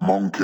Monkey.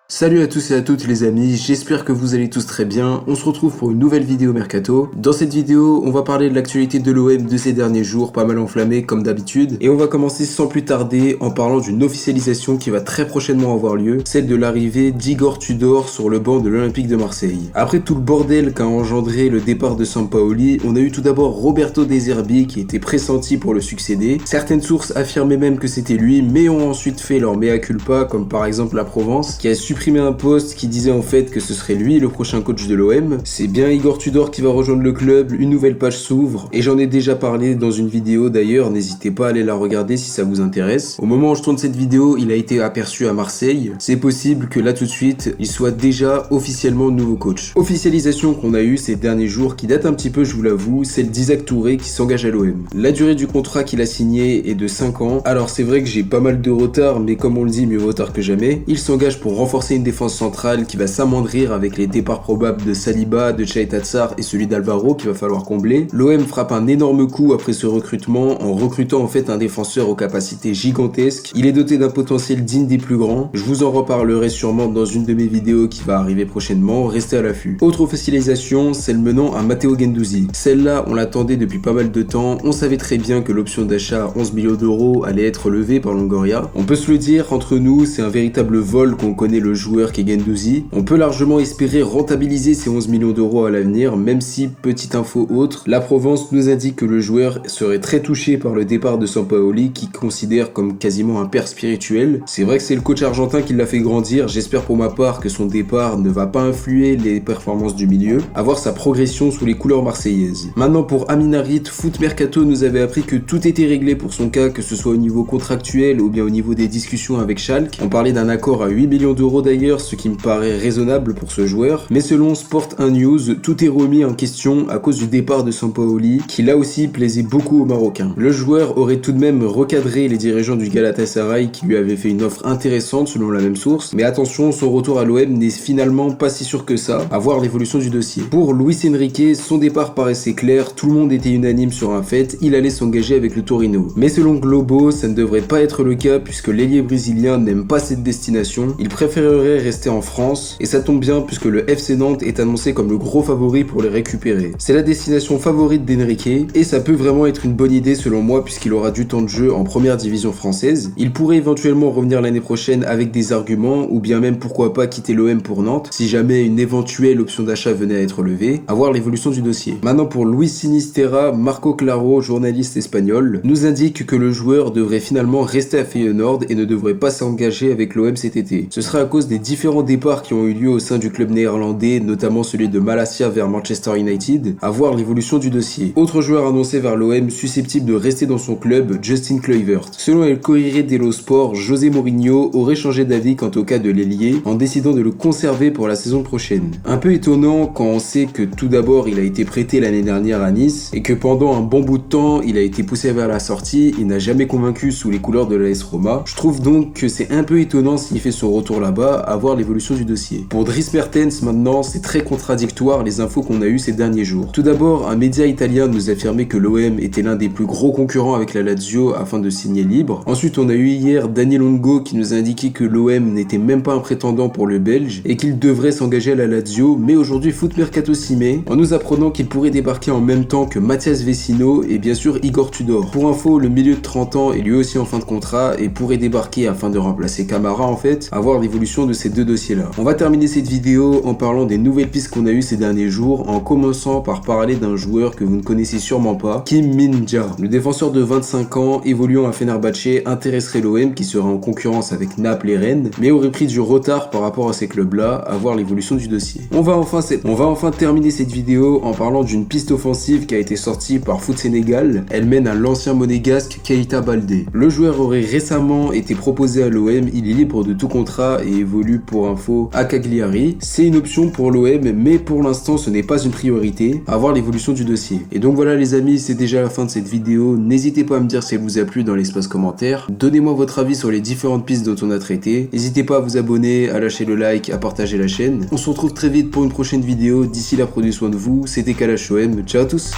Salut à tous et à toutes les amis, j'espère que vous allez tous très bien. On se retrouve pour une nouvelle vidéo Mercato. Dans cette vidéo, on va parler de l'actualité de l'OM de ces derniers jours, pas mal enflammée comme d'habitude. Et on va commencer sans plus tarder en parlant d'une officialisation qui va très prochainement avoir lieu, celle de l'arrivée d'Igor Tudor sur le banc de l'Olympique de Marseille. Après tout le bordel qu'a engendré le départ de Sampaoli, on a eu tout d'abord Roberto De Zerbi qui était pressenti pour le succéder. Certaines sources affirmaient même que c'était lui, mais ont ensuite fait leur mea culpa, comme par exemple la Provence, qui a supprimé un post qui disait en fait que ce serait lui le prochain coach de l'OM. C'est bien Igor Tudor qui va rejoindre le club, une nouvelle page s'ouvre, et j'en ai déjà parlé dans une vidéo d'ailleurs, n'hésitez pas à aller la regarder si ça vous intéresse. Au moment où je tourne cette vidéo, il a été aperçu à Marseille, c'est possible que là tout de suite, il soit déjà officiellement nouveau coach. Officialisation qu'on a eue ces derniers jours, qui date un petit peu je vous l'avoue, celle d'Isaac Touré qui s'engage à l'OM. La durée du contrat qu'il a signé est de 5 ans, alors c'est vrai que j'ai pas mal de retard, mais comme on le dit, mieux vaut tard que jamais. Il s'engage pour renforcer une défense centrale qui va s'amoindrir avec les départs probables de Saliba, de Chaita Tsar et celui d'Alvaro qu'il va falloir combler. L'OM frappe un énorme coup après ce recrutement en recrutant en fait un défenseur aux capacités gigantesques. Il est doté d'un potentiel digne des plus grands. Je vous en reparlerai sûrement dans une de mes vidéos qui va arriver prochainement, restez à l'affût. Autre officialisation, celle menant à Matteo Guendouzi. Celle-là, on l'attendait depuis pas mal de temps. On savait très bien que l'option d'achat à 11 millions d'euros allait être levée par Longoria. On peut se le dire, entre nous, c'est un véritable vol qu'on connaît le joueur qui est Guendouzi. On peut largement espérer rentabiliser ces 11 millions d'euros à l'avenir, même si, petite info autre, la Provence nous indique que le joueur serait très touché par le départ de Sampaoli, qui considère comme quasiment un père spirituel. C'est vrai que c'est le coach argentin qui l'a fait grandir, j'espère pour ma part que son départ ne va pas influer les performances du milieu, à voir sa progression sous les couleurs marseillaises. Maintenant pour Amin Harit, Foot Mercato nous avait appris que tout était réglé pour son cas, que ce soit au niveau contractuel ou bien au niveau des discussions avec Schalke. On parlait d'un accord à 8 millions d'euros d'ailleurs, ce qui me paraît raisonnable pour ce joueur, mais selon Sport 1 News, tout est remis en question à cause du départ de Sampaoli, qui là aussi plaisait beaucoup aux Marocains. Le joueur aurait tout de même recadré les dirigeants du Galatasaray qui lui avaient fait une offre intéressante selon la même source, mais attention, son retour à l'OM n'est finalement pas si sûr que ça, à voir l'évolution du dossier. Pour Luis Enrique, son départ paraissait clair, tout le monde était unanime sur un fait, il allait s'engager avec le Torino. Mais selon Globo, ça ne devrait pas être le cas puisque l'ailier brésilien n'aime pas cette destination, il préférerait rester en France, et ça tombe bien puisque le FC Nantes est annoncé comme le gros favori pour les récupérer. C'est la destination favorite d'Enrique, et ça peut vraiment être une bonne idée selon moi puisqu'il aura du temps de jeu en première division française. Il pourrait éventuellement revenir l'année prochaine avec des arguments, ou bien même pourquoi pas quitter l'OM pour Nantes, si jamais une éventuelle option d'achat venait à être levée, à voir l'évolution du dossier. Maintenant pour Luis Sinisterra, Marco Claro, journaliste espagnol, nous indique que le joueur devrait finalement rester à Feyenoord et ne devrait pas s'engager avec l'OM cet été. Ce serait à cause des différents départs qui ont eu lieu au sein du club néerlandais, notamment celui de Malacia vers Manchester United, à voir l'évolution du dossier. Autre joueur annoncé vers l'OM susceptible de rester dans son club, Justin Kluivert. Selon El Corriere dello Sport, José Mourinho aurait changé d'avis quant au cas de l'ailier en décidant de le conserver pour la saison prochaine. Un peu étonnant quand on sait que tout d'abord il a été prêté l'année dernière à Nice et que pendant un bon bout de temps il a été poussé vers la sortie, il n'a jamais convaincu sous les couleurs de l'AS Roma. Je trouve donc que c'est un peu étonnant s'il fait son retour là-bas, à voir l'évolution du dossier. Pour Dries Mertens maintenant, c'est très contradictoire les infos qu'on a eues ces derniers jours. Tout d'abord, un média italien nous affirmait que l'OM était l'un des plus gros concurrents avec la Lazio afin de signer libre. Ensuite, on a eu hier Daniel Longo qui nous a indiqué que l'OM n'était même pas un prétendant pour le Belge et qu'il devrait s'engager à la Lazio, mais aujourd'hui Foot Mercato s'y met en nous apprenant qu'il pourrait débarquer en même temps que Mathias Vecino et bien sûr Igor Tudor. Pour info, le milieu de 30 ans est lui aussi en fin de contrat et pourrait débarquer afin de remplacer Camara en fait, à voir l'évolution de ces deux dossiers-là. On va terminer cette vidéo en parlant des nouvelles pistes qu'on a eues ces derniers jours, en commençant par parler d'un joueur que vous ne connaissez sûrement pas, Kim Min-jae. Le défenseur de 25 ans, évoluant à Fenerbahçe, intéresserait l'OM qui serait en concurrence avec Naples et Rennes, mais aurait pris du retard par rapport à ces clubs-là, à voir l'évolution du dossier. On va enfin terminer cette vidéo en parlant d'une piste offensive qui a été sortie par Foot Sénégal. Elle mène à l'ancien monégasque Keita Baldé. Le joueur aurait récemment été proposé à l'OM, il est libre de tout contrat et évolue pour info à Cagliari. C'est une option pour l'OM, mais pour l'instant ce n'est pas une priorité, à voir l'évolution du dossier. Et donc voilà les amis, c'est déjà la fin de cette vidéo. N'hésitez pas à me dire si elle vous a plu dans l'espace commentaire. Donnez-moi votre avis sur les différentes pistes dont on a traité. N'hésitez pas à vous abonner, à lâcher le like, à partager la chaîne. On se retrouve très vite pour une prochaine vidéo. D'ici là, prenez soin de vous. C'était Kalash OM. Ciao à tous.